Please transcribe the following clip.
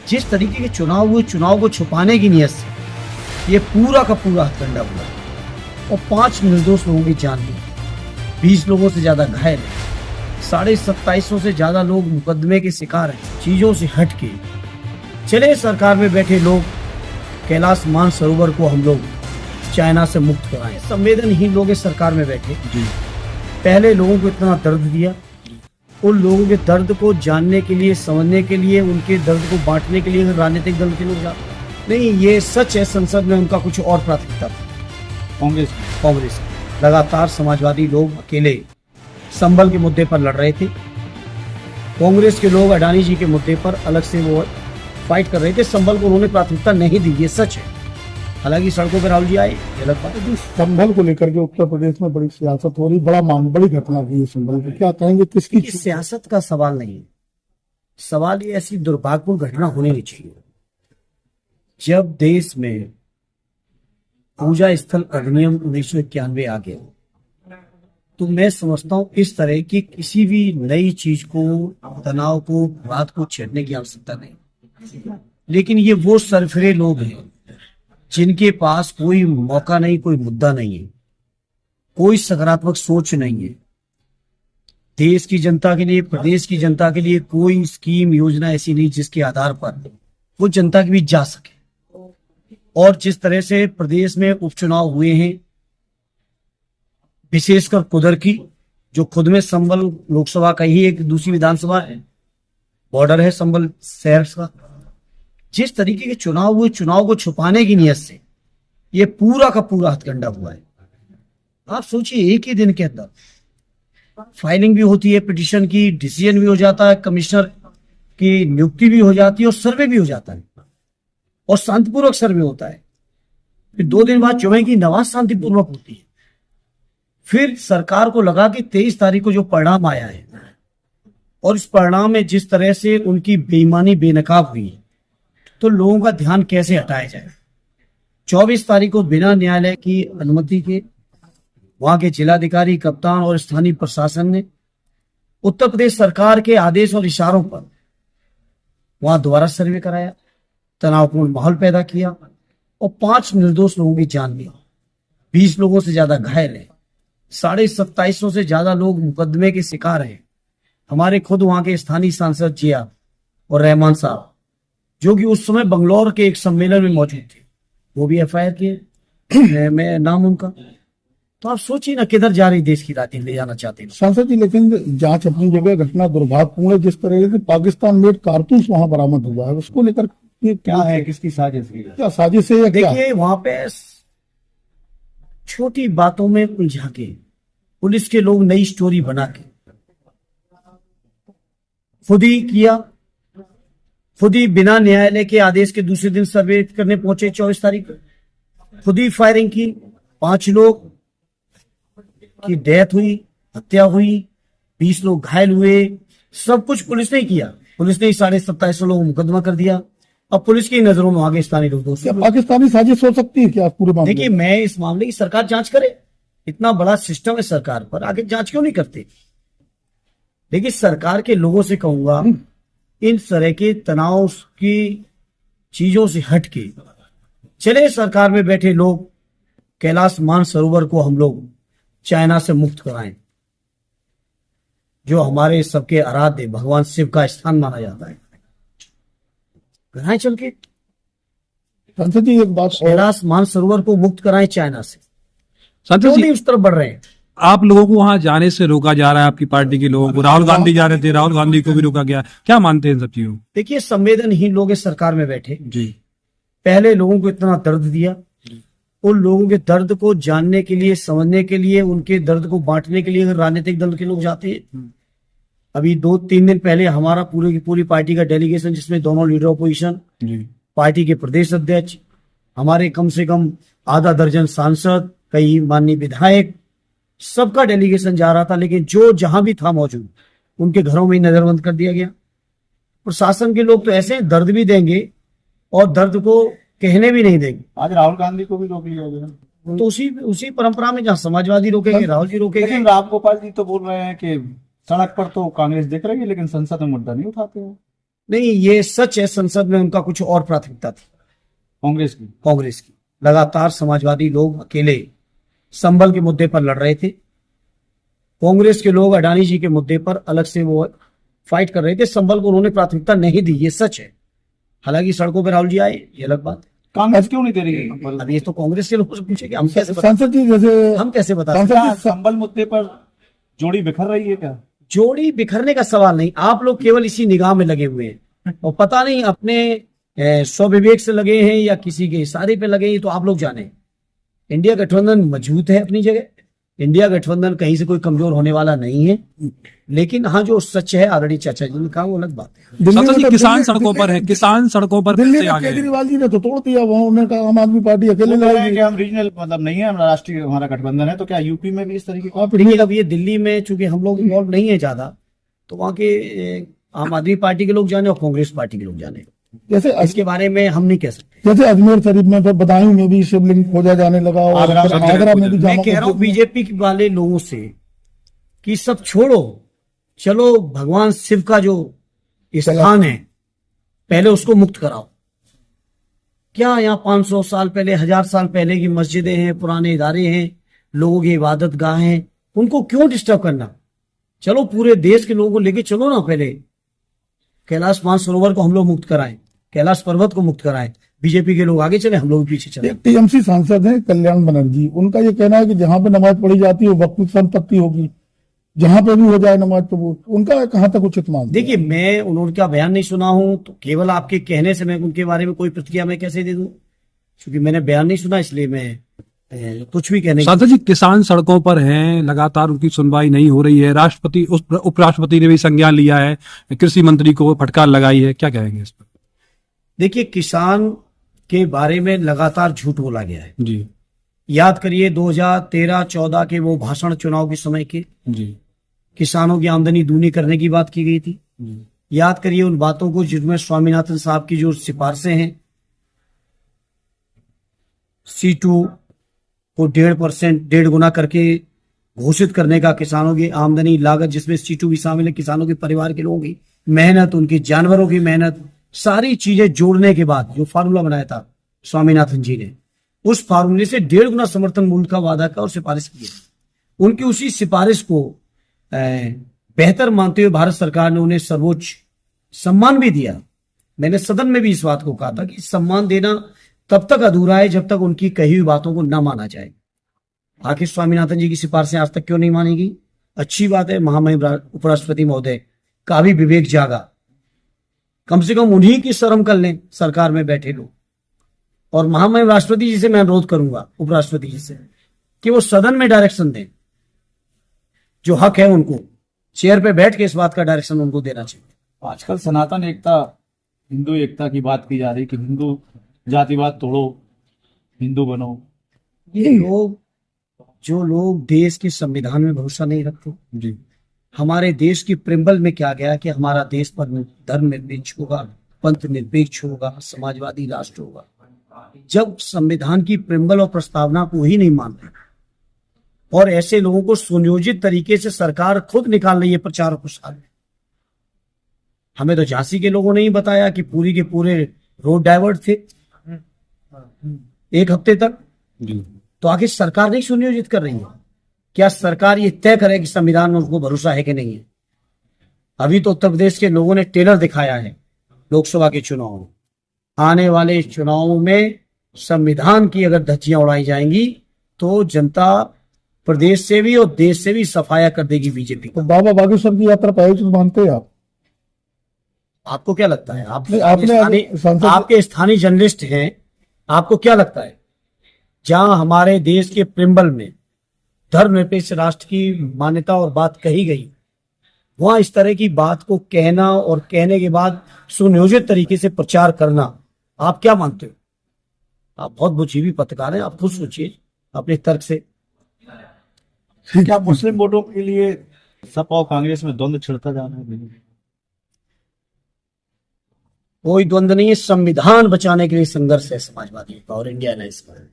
जिस तरीके के चुनाव हुए, चुनाव को छुपाने की नीयत से ये पूरा का पूरा हथकंडा हुआ और 5 निर्दोष लोगों की जान गई, 20 लोगों से ज्यादा घायल है, 2750 से ज्यादा लोग मुकदमे के शिकार हैं। चीजों से हट के चले सरकार में बैठे लोग कैलाश मानसरोवर को हम लोग चाइना से मुक्त कराएं। संवेदनहीन लोग इस सरकार में बैठे पहले लोगों को इतना दर्द दिया, उन लोगों के दर्द को जानने के लिए, समझने के लिए, उनके दर्द को बांटने के लिए राजनीतिक दल के लोग जाते नहीं। ये सच है, संसद में उनका कुछ और प्राथमिकता था। कांग्रेस लगातार समाजवादी लोग अकेले संबल के मुद्दे पर लड़ रहे थे, कांग्रेस के लोग अडानी जी के मुद्दे पर अलग से वो फाइट कर रहे थे। संबल को उन्होंने प्राथमिकता नहीं दी, ये सच है। हालांकि सड़कों पर राहुल जी आए, ये अलग बात है। संभल को लेकर के उत्तर प्रदेश में बड़ी सियासत हो रही, बड़ा मामला, बड़ी घटना हुई है संभल में, क्या कहेंगे? किसकी सियासत का सवाल नहीं है, सवाल ये ऐसी दुर्भाग्यपूर्ण घटना होनी नहीं चाहिए। जब देश में पूजा स्थल अधिनियम 1991 आ गया तो मैं समझता हूं इस तरह की किसी भी नई चीज को, तनाव को, बात को छेड़ने की आवश्यकता नहीं। लेकिन ये वो सरफिरे लोग हैं जिनके पास कोई मौका नहीं, कोई मुद्दा नहीं है, कोई सकारात्मक सोच नहीं है। देश की जनता के लिए, प्रदेश की जनता के लिए कोई स्कीम, योजना ऐसी नहीं जिसके आधार पर वो जनता के बीच जा सके। और जिस तरह से प्रदेश में उपचुनाव हुए हैं, विशेषकर कुदर की, जो खुद में संबल लोकसभा का ही एक दूसरी विधानसभा है, बॉर्डर है संबल शहर का, जिस तरीके के चुनाव हुए, चुनाव को छुपाने की नीयत से ये पूरा का पूरा हथकंडा हुआ है। आप सोचिए, एक ही दिन के अंदर फाइलिंग भी होती है पिटीशन की, डिसीजन भी हो जाता है, कमिश्नर की नियुक्ति भी हो जाती है और सर्वे भी हो जाता है, और शांतिपूर्वक सर्वे होता है। फिर 2 दिन बाद जुमे की नमाज शांतिपूर्वक होती है। फिर सरकार को लगा कि 23 तारीख को जो परिणाम आया है और इस परिणाम में जिस तरह से उनकी बेईमानी बेनकाब हुई, तो लोगों का ध्यान कैसे हटाया जाए। 24 तारीख को बिना न्यायालय की अनुमति के वहां के जिलाधिकारी, कप्तान और स्थानीय प्रशासन ने उत्तर प्रदेश सरकार के आदेश और इशारों पर वहां दोबारा सर्वे कराया, तनावपूर्ण माहौल पैदा किया और 5 निर्दोष लोगों की जान गई, 20 लोगों से ज्यादा घायल है, 2750 से ज्यादा लोग मुकदमे के शिकार हैं। हमारे खुद वहां के स्थानीय सांसद जिया और रहमान साहब, जो कि उस समय बंगलौर के एक सम्मेलन में मौजूद थे, वो भी एफआईआर किए, मैं नाम उनका। तो आप सोचिए ना किधर जा रही देश की राजनीति ले जाना चाहते हैं सांसद जी। लेकिन जांच अपनी जगह, घटना दुर्भाग्यपूर्ण है। जिस तरह से पाकिस्तान मेड कारतूस वहां बरामद हुआ है, उसको लेकर ये क्या है, किसकी साजिश है? क्या साजिश है? देखिए, वहां पे छोटी बातों में उलझा के पुलिस के लोग नई स्टोरी बना के खुद ही किया, खुद ही बिना न्यायालय के आदेश के दूसरे दिन सर्वे करने पहुंचे 24 तारीख को, खुद ही फायरिंग की, 5 लोग की डेथ हुई, हत्या हुई, 20 लोग घायल हुए। सब कुछ पुलिस ने किया। पुलिस ने 2750 लोगों को मुकदमा कर दिया। अब पुलिस की नजरों में आगे स्थानीय लोग दोषी। पाकिस्तानी साजिश हो सकती है क्या पूरे मामले? देखिए, मैं इस मामले की सरकार जांच करे, इतना बड़ा सिस्टम है सरकार पर, आगे जांच क्यों नहीं करते? देखिए, सरकार के लोगों से कहूंगा, इन तरह के तनाव की चीजों से हट के चले सरकार में बैठे लोग कैलाश मानसरोवर को हम लोग चाइना से मुक्त कराएं, जो हमारे सबके आराध्य भगवान शिव का स्थान माना जाता है। कराएं चल के। संसद जी, एक बात, कैलाश मानसरोवर को मुक्त कराएं चाइना से। संसद जी, उस तरफ बढ़ रहे हैं। आप लोगों को वहां जाने से रोका जा रहा है, आपकी पार्टी के लोगों को। राहुल गांधी जा रहे थे, राहुल गांधी को भी रोका गया, क्या मानते हैं सब चीजों? देखिए, संवेदनहीन लोग इस सरकार में बैठे जी पहले लोगों को इतना दर्द दिया, उन लोगों के दर्द को जानने के लिए, समझने के लिए, उनके दर्द को बांटने के लिए राजनीतिक दल के लोग जाते हैं। अभी 2-3 दिन पहले हमारा पूरी की पूरी पार्टी का डेलीगेशन, जिसमें दोनों लीडर ऑपोजिशन, पार्टी के प्रदेश अध्यक्ष, हमारे कम से कम आधा दर्जन सांसद, कई माननीय विधायक, सबका डेलीगेशन जा रहा था। लेकिन जो जहां भी था मौजूद, उनके घरों में ही नजरबंद कर दिया गया। प्रशासन के लोग तो ऐसे दर्द भी देंगे और दर्द को कहने भी नहीं देंगे। आज राहुल गांधी को भी रोक लिया गया। तो उसी परंपरा में जहाँ समाजवादी रोकेंगे, राहुल जी रोकेंगे। लेकिन रामगोपाल जी तो बोल रहे हैं कि सड़क पर तो कांग्रेस दिख रही है, लेकिन संसद में मुद्दा नहीं उठाते हैं। नहीं, ये सच है, संसद में उनका कुछ और प्राथमिकता थी कांग्रेस की। लगातार समाजवादी लोग अकेले संबल के मुद्दे पर लड़ रहे थे, कांग्रेस के लोग अडानी जी के मुद्दे पर अलग से वो फाइट कर रहे थे। संबल को उन्होंने प्राथमिकता नहीं दी, ये सच है। हालांकि सड़कों पर राहुल जी आए, ये अलग बात है। कांग्रेस क्यों नहीं दे रही है? अब ये तो कांग्रेस के लोगों से पूछे कि हम कैसे सांसद जी जैसे हम कैसे बता सांसद सकते हैं? जी संबल मुद्दे पर जोड़ी बिखर रही है क्या? जोड़ी बिखरने का सवाल नहीं, आप लोग केवल इसी निगाह में लगे हुए हैं और पता नहीं अपने स्वविवेक से लगे हैं या किसी के इशारे पे लगे हैं, तो आप लोग जाने। इंडिया गठबंधन मजबूत है अपनी जगह, इंडिया गठबंधन कहीं से कोई कमजोर होने वाला नहीं है। लेकिन हाँ, जो सच है ऑलरेडी चाचा जी ने कहा, वो अलग बात है। दिल्ली सांसद जी, में तो किसान दिल्ली- सड़कों पर है, किसान सड़कों पर दिल्ली कैसे में आ गए हैं? केजरीवाल जी ने तो तोड़ दिया, वहां उन्होंने कहा आम आदमी पार्टी अकेले वो कह रहे हैं लड़ेगी। कि हम रीजनल मतलब नहीं है, हमारा राष्ट्रीय हमारा गठबंधन है, तो क्या यूपी में भी इस तरीके का? देखिए, अब ये दिल्ली में चूंकि हम लोग इन्वॉल्व नहीं है ज्यादा, तो वहाँ के आम आदमी पार्टी के लोग जाने और कांग्रेस पार्टी के लोग जाने, जैसे इसके बारे में हम नहीं कह सकते। जैसे अजमेर शरीफ में, फिर बदायूं में भी शिवलिंग खोजा जाने लगा, और आगरा फिर में आगरा में भी मैं जामा कह रहा हूँ मस्जिद में- बीजेपी वाले लोगों से कि सब छोड़ो, चलो भगवान शिव का जो स्थान है पहले उसको मुक्त कराओ। क्या यहाँ 500 साल पहले, 1000 साल पहले की मस्जिदें हैं, पुराने इदारे हैं, लोगों की इबादत गाह हैं, उनको क्यों डिस्टर्ब करना? चलो पूरे देश के लोगों को लेके चलो ना, पहले कैलाश मानसरोवर को हम लोग मुक्त कराएं, कैलाश पर्वत को मुक्त कराएं। बीजेपी के लोग आगे चले, हम लोग पीछे चले। एक टीएमसी सांसद है कल्याण बनर्जी, उनका ये कहना है कि जहां पे नमाज पढ़ी जाती है वो वक्फ की संपत्ति होगी, जहां पे भी हो जाए नमाज, तो वो उनका कहां तक उचित मानते हैं? देखिए, मैं उनका बयान नहीं सुना हूं, तो केवल आपके कहने से मैं उनके बारे में कोई प्रतिक्रिया मैं कैसे दे दूं? क्योंकि मैंने बयान नहीं सुना, इसलिए मैं कुछ भी कहने सांसद जी, किसान सड़कों पर हैं, लगातार उनकी सुनवाई नहीं हो रही है। राष्ट्रपति, उपराष्ट्रपति ने भी संज्ञान लिया है, कृषि मंत्री को फटकार लगाई है, क्या कहेंगे इस पर? देखिए, किसान के बारे में लगातार झूठ बोला गया है। जी याद करिए 2013-14 के वो भाषण चुनाव के समय के, जी किसानों की आमदनी दूनी करने की बात की गई थी। याद करिए उन बातों को जिसमें स्वामीनाथन साहब की जो सिफारिशें हैं, C2 को 1.5% 1.5 गुना करके घोषित करने का, किसानों की आमदनी लागत जिसमें C2 भी शामिल है, किसानों के परिवार के लोगों की मेहनत, उनके जानवरों की मेहनत, सारी चीजें जोड़ने के बाद जो फार्मूला बनाया था स्वामीनाथन जी ने, उस फार्मूले से 1.5 गुना समर्थन मूल्य का वादा किया और सिफारिश की है। उनकी उसी सिफारिश को बेहतर मानते हुए भारत सरकार ने उन्हें सर्वोच्च सम्मान भी दिया। मैंने सदन में भी इस बात को कहा था कि सम्मान देना तब तक अधूरा है जब तक उनकी कही हुई बातों को न माना जाए। आखिर स्वामीनाथन जी की सिफारिशें आज तक क्यों नहीं मानी गई? अच्छी बात है, महामहिम उपराष्ट्रपति महोदय का भी विवेक जागा, कम से कम उन्हीं की शर्म कर लें सरकार में बैठे लोग। और महामहिम राष्ट्रपति जी से मैं अनुरोध करूंगा, उपराष्ट्रपति जी से, कि वो सदन में डायरेक्शन दें, जो हक है उनको चेयर पे बैठ के इस बात का डायरेक्शन उनको देना चाहिए। आजकल सनातन एकता, हिंदू एकता की बात की जा रही है कि हिंदू जातिवाद तोड़ो, हिंदू बनो। ये लोग, जो लोग देश के संविधान में भरोसा नहीं रखते, जी हमारे देश की प्रिम्बल में क्या गया कि हमारा देश पर धर्म निरपेक्ष होगा, पंथ निरपेक्ष होगा, समाजवादी राष्ट्र होगा। जब संविधान की प्रिम्बल और प्रस्तावना को ही नहीं मान रहे और ऐसे लोगों को सुनियोजित तरीके से सरकार खुद निकाल रही है प्रचार और प्रसार में। हमें तो झांसी के लोगों ने ही बताया कि पूरी के पूरे रोड डाइवर्ट थे एक हफ्ते तक। जी तो आखिर सरकार नहीं सुनियोजित कर रही है? क्या सरकार ये तय करे कि संविधान में उनको भरोसा है कि नहीं है? अभी तो उत्तर प्रदेश के लोगों ने टेलर दिखाया है लोकसभा के चुनाव में। आने वाले चुनावों में संविधान की अगर धज्जियां उड़ाई जाएंगी तो जनता प्रदेश से भी और देश से भी सफाया कर देगी बीजेपी तो बाबा बागेश्वर की यात्रा पर आयोजित मानते हैं आप? आपको क्या लगता है? आपने सांसद- आपके स्थानीय जर्नलिस्ट हैं, आपको क्या लगता है जहां हमारे देश के प्रिम्बल में धर्मनिरपेक्ष राष्ट्र की मान्यता और बात कही गई, वहां इस तरह की बात को कहना और कहने के बाद सुनियोजित तरीके से प्रचार करना, आप क्या मानते हो? आप बहुत बुद्धिजीवी पत्रकार हैं, आप खुद सोचिए अपने तर्क से। क्या मुस्लिम वोटों के लिए सपा और कांग्रेस में द्वंद्व छिड़ता जा रहा है? कोई द्वंद्व नहीं है, संविधान बचाने के लिए संघर्ष है समाजवादी का और इंडिया अलायंस का।